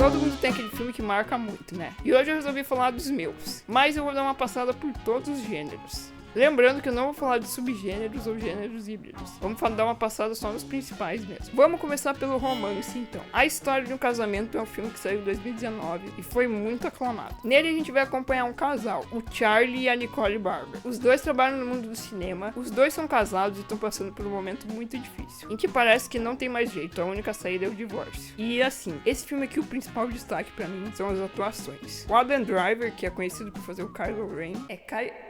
Todo mundo tem aquele filme que marca muito, né? E hoje eu resolvi falar dos meus, mas eu vou dar uma passada por todos os gêneros. Lembrando que eu não vou falar de subgêneros ou gêneros híbridos. Vamos dar uma passada só nos principais mesmo. Vamos começar pelo romance, então. A História de um Casamento é um filme que saiu em 2019 e foi muito aclamado. Nele a gente vai acompanhar um casal, o Charlie e a Nicole Barber. Os dois trabalham no mundo do cinema, os dois são casados e estão passando por um momento muito difícil, em que parece que não tem mais jeito, a única saída é o divórcio. E assim, esse filme aqui, o principal destaque pra mim são as atuações. O Adam Driver, que é conhecido por fazer o Kylo Ren, é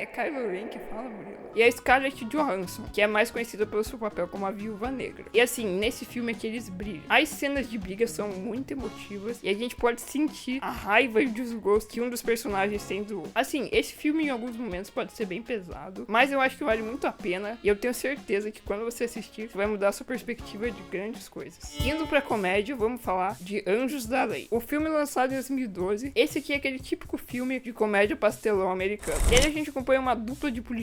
Kylo Ren que fala, Murilo? E a Scarlett Johansson, que é mais conhecida pelo seu papel como a Viúva Negra. E assim, nesse filme aqui eles brilham. As cenas de briga são muito emotivas e a gente pode sentir a raiva e o desgosto que um dos personagens tem do outro. Assim, esse filme em alguns momentos pode ser bem pesado, mas eu acho que vale muito a pena e eu tenho certeza que quando você assistir, vai mudar a sua perspectiva de grandes coisas. Indo pra comédia, vamos falar de Anjos da Lei. O filme lançado em 2012, esse aqui é aquele típico filme de comédia pastelão americano. Nele a gente acompanha uma dupla de policiais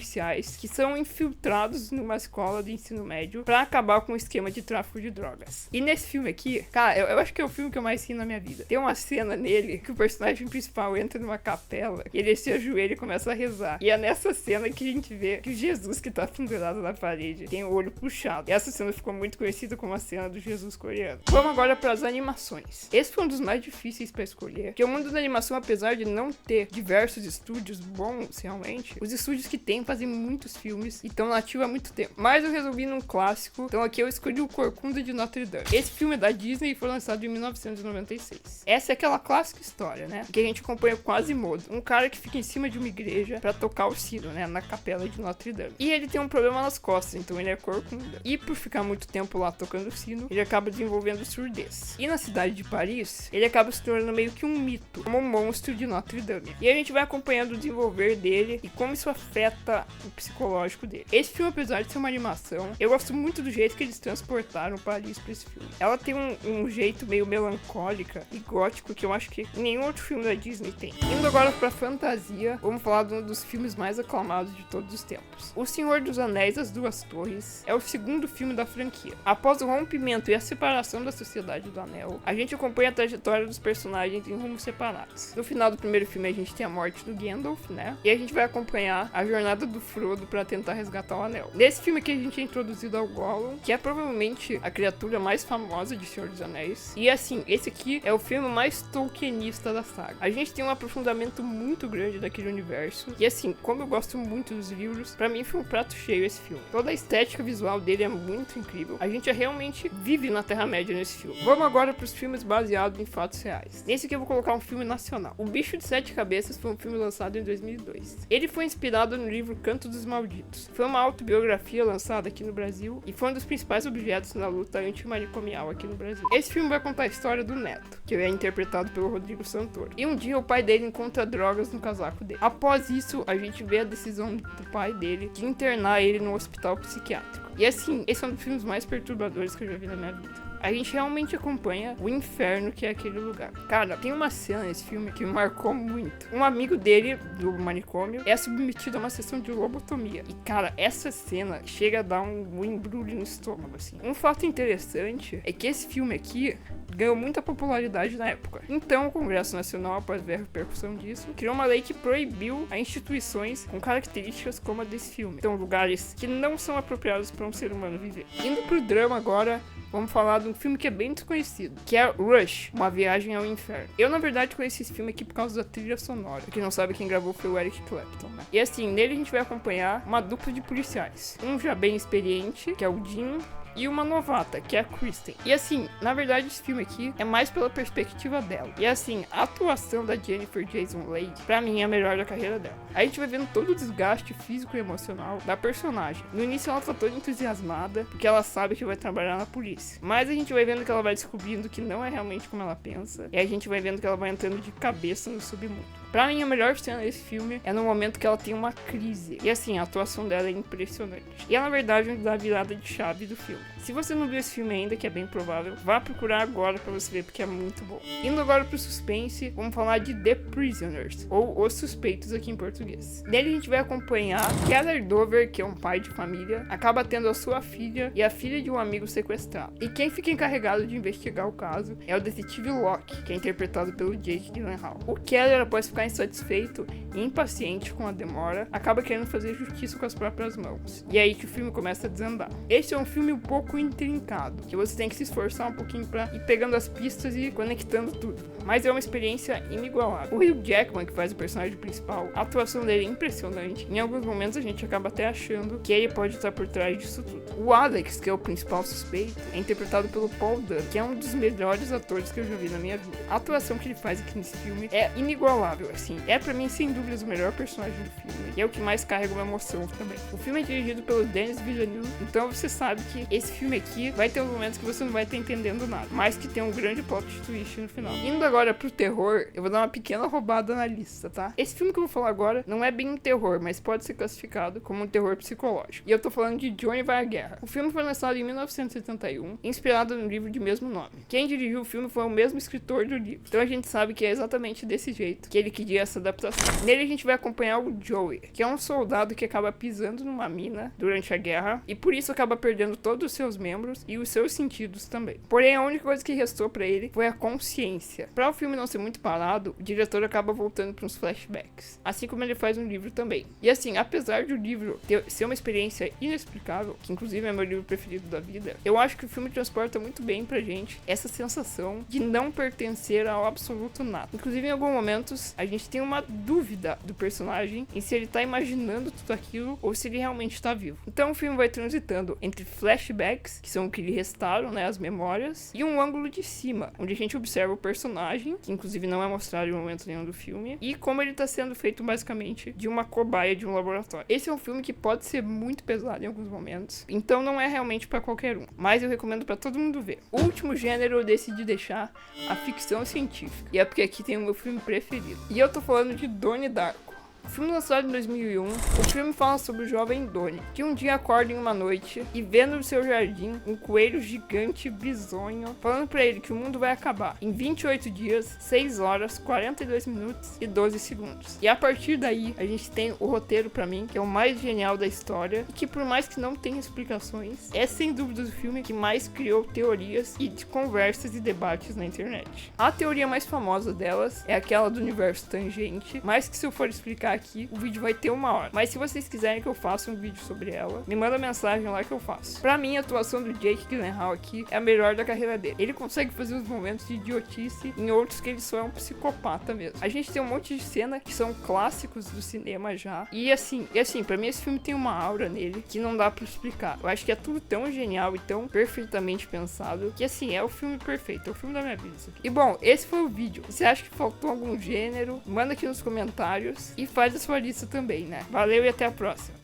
que são infiltrados numa escola de ensino médio pra acabar com o esquema de tráfico de drogas. E nesse filme aqui, cara, eu acho que é o filme que eu mais ri na minha vida. Tem uma cena nele que o personagem principal entra numa capela e ele se ajoelha e começa a rezar. E é nessa cena que a gente vê que o Jesus que tá pendurado na parede tem o olho puxado. E essa cena ficou muito conhecida como a cena do Jesus coreano. Vamos agora pras animações. Esse foi um dos mais difíceis pra escolher, porque o mundo da animação, apesar de não ter diversos estúdios bons realmente, os estúdios que tem fazem muitos filmes e estão nativos há muito tempo. Mas eu resolvi num clássico, então aqui eu escolhi o Corcunda de Notre Dame. Esse filme é da Disney e foi lançado em 1996. Essa é aquela clássica história, né? Que a gente acompanha o Quasimodo, um cara que fica em cima de uma igreja pra tocar o sino, né? Na capela de Notre Dame. E ele tem um problema nas costas, então ele é corcunda. E por ficar muito tempo lá tocando o sino, ele acaba desenvolvendo surdez. E na cidade de Paris, ele acaba se tornando meio que um mito, como um monstro de Notre Dame. E a gente vai acompanhando o desenvolver dele e como isso afeta o psicológico dele. Esse filme, apesar de ser uma animação, eu gosto muito do jeito que eles transportaram Paris pra esse filme. Ela tem um jeito meio melancólica e gótico que eu acho que nenhum outro filme da Disney tem. Indo agora pra fantasia, vamos falar de um dos filmes mais aclamados de todos os tempos. O Senhor dos Anéis, As Duas Torres, é o segundo filme da franquia. Após o rompimento e a separação da Sociedade do Anel, a gente acompanha a trajetória dos personagens em rumos separados. No final do primeiro filme a gente tem a morte do Gandalf, né? E a gente vai acompanhar a jornada do Frodo pra tentar resgatar o anel. Nesse filme aqui a gente é introduzido ao Gollum, que é provavelmente a criatura mais famosa de Senhor dos Anéis. E assim, esse aqui é o filme mais tolkienista da saga. A gente tem um aprofundamento muito grande daquele universo. E assim, como eu gosto muito dos livros, pra mim foi um prato cheio esse filme. Toda a estética visual dele é muito incrível. A gente realmente vive na Terra-média nesse filme. Vamos agora pros filmes baseados em fatos reais. Nesse aqui eu vou colocar um filme nacional. O Bicho de Sete Cabeças foi um filme lançado em 2002. Ele foi inspirado no livro Canto dos Malditos. Foi uma autobiografia lançada aqui no Brasil e foi um dos principais objetos na luta antimanicomial aqui no Brasil. Esse filme vai contar a história do Neto, que é interpretado pelo Rodrigo Santoro. E um dia o pai dele encontra drogas no casaco dele. Após isso, a gente vê a decisão do pai dele de internar ele no hospital psiquiátrico. E assim, esse é um dos filmes mais perturbadores que eu já vi na minha vida. A gente realmente acompanha o inferno que é aquele lugar. Cara, tem uma cena nesse filme que me marcou muito. Um amigo dele, do manicômio, é submetido a uma sessão de lobotomia. E, cara, essa cena chega a dar um embrulho no estômago, assim. Um fato interessante é que esse filme aqui ganhou muita popularidade na época. Então, o Congresso Nacional, após ver a repercussão disso, criou uma lei que proibiu as instituições com características como a desse filme. Então, lugares que não são apropriados para um ser humano viver. Indo pro drama agora, vamos falar de um filme que é bem desconhecido, que é Rush, Uma Viagem ao Inferno. Eu, na verdade, conheci esse filme aqui por causa da trilha sonora. Pra quem não sabe, quem gravou foi o Eric Clapton, né? E assim, nele a gente vai acompanhar uma dupla de policiais. Um já bem experiente, que é o Dean, e uma novata, que é a Kristen. E assim, na verdade esse filme aqui é mais pela perspectiva dela. E assim, a atuação da Jennifer Jason Leigh, pra mim, é a melhor da carreira dela. A gente vai vendo todo o desgaste físico e emocional da personagem. No início ela tá toda entusiasmada, porque ela sabe que vai trabalhar na polícia. Mas a gente vai vendo que ela vai descobrindo que não é realmente como ela pensa. E a gente vai vendo que ela vai entrando de cabeça no submundo. Pra mim, a melhor cena desse filme é no momento que ela tem uma crise. E assim, a atuação dela é impressionante. E é, na verdade, uma da virada de chave do filme. Se você não viu esse filme ainda, que é bem provável, vá procurar agora pra você ver, porque é muito bom. Indo agora pro suspense, vamos falar de The Prisoners, ou Os Suspeitos aqui em português. Nele a gente vai acompanhar Keller Dover, que é um pai de família, acaba tendo a sua filha e a filha de um amigo sequestrado. E quem fica encarregado de investigar o caso é o detetive Locke, que é interpretado pelo Jake Gyllenhaal. O Keller, após ficar insatisfeito e impaciente com a demora, acaba querendo fazer justiça com as próprias mãos. E é aí que o filme começa a desandar. Esse é um filme um pouco intrincado, que você tem que se esforçar um pouquinho pra ir pegando as pistas e conectando tudo. Mas é uma experiência inigualável. O Hugh Jackman, que faz o personagem principal, a atuação dele é impressionante. Em alguns momentos a gente acaba até achando que ele pode estar por trás disso tudo. O Alex, que é o principal suspeito, é interpretado pelo Paul Dano, que é um dos melhores atores que eu já vi na minha vida. A atuação que ele faz aqui nesse filme é inigualável, assim. É pra mim, sem dúvidas, o melhor personagem do filme. E é o que mais carrega uma emoção também. O filme é dirigido pelo Denis Villeneuve, então você sabe que esse filme aqui vai ter uns momentos que você não vai estar entendendo nada, mas que tem um grande plot twist no final. Indo agora pro terror, eu vou dar uma pequena roubada na lista, tá? Esse filme que eu vou falar agora não é bem um terror, mas pode ser classificado como um terror psicológico. E eu tô falando de Johnny Vai à Guerra. O filme foi lançado em 1971, inspirado no livro de mesmo nome. Quem dirigiu o filme foi o mesmo escritor do livro. Então a gente sabe que é exatamente desse jeito que ele queria essa adaptação. Nele a gente vai acompanhar o Joey, que é um soldado que acaba pisando numa mina durante a guerra e por isso acaba perdendo todos os seus membros e os seus sentidos também. Porém, a única coisa que restou pra ele foi a consciência. Pra o filme não ser muito parado, o diretor acaba voltando para uns flashbacks, assim como ele faz no livro também. E assim, apesar do livro ser uma experiência inexplicável, que inclusive é meu livro preferido da vida, eu acho que o filme transporta muito bem pra gente essa sensação de não pertencer ao absoluto nada. Inclusive, em alguns momentos, a gente tem uma dúvida do personagem em se ele tá imaginando tudo aquilo ou se ele realmente tá vivo. Então o filme vai transitando entre flashbacks, que são o que lhe restaram, né, as memórias, e um ângulo de cima, onde a gente observa o personagem, que inclusive não é mostrado em momento nenhum do filme, e como ele tá sendo feito basicamente de uma cobaia de um laboratório. Esse é um filme que pode ser muito pesado em alguns momentos, então não é realmente pra qualquer um, mas eu recomendo pra todo mundo ver. O último gênero eu decidi deixar a ficção científica, e é porque aqui tem o meu filme preferido. E eu tô falando de Donnie Darko. O filme lançado em 2001, o filme fala sobre o jovem Donnie, que um dia acorda em uma noite e vê no seu jardim um coelho gigante bizonho, falando pra ele que o mundo vai acabar em 28 dias, 6 horas, 42 minutos e 12 segundos. E a partir daí, a gente tem o roteiro pra mim, que é o mais genial da história, e que por mais que não tenha explicações, é sem dúvida o filme que mais criou teorias e de conversas e debates na internet. A teoria mais famosa delas é aquela do universo tangente, mas que se eu for explicar aqui, o vídeo vai ter 1 hora. Mas se vocês quiserem que eu faça um vídeo sobre ela, me manda mensagem lá que eu faço. Pra mim, a atuação do Jake Gyllenhaal aqui é a melhor da carreira dele. Ele consegue fazer uns momentos de idiotice em outros que ele só é um psicopata mesmo. A gente tem um monte de cena que são clássicos do cinema já. E assim, pra mim esse filme tem uma aura nele que não dá pra explicar. Eu acho que é tudo tão genial e tão perfeitamente pensado que assim, é o filme perfeito. É o filme da minha vida isso aqui. E bom, esse foi o vídeo. Você acha que faltou algum gênero? Manda aqui nos comentários e faz a sua lista também, né? Valeu e até a próxima.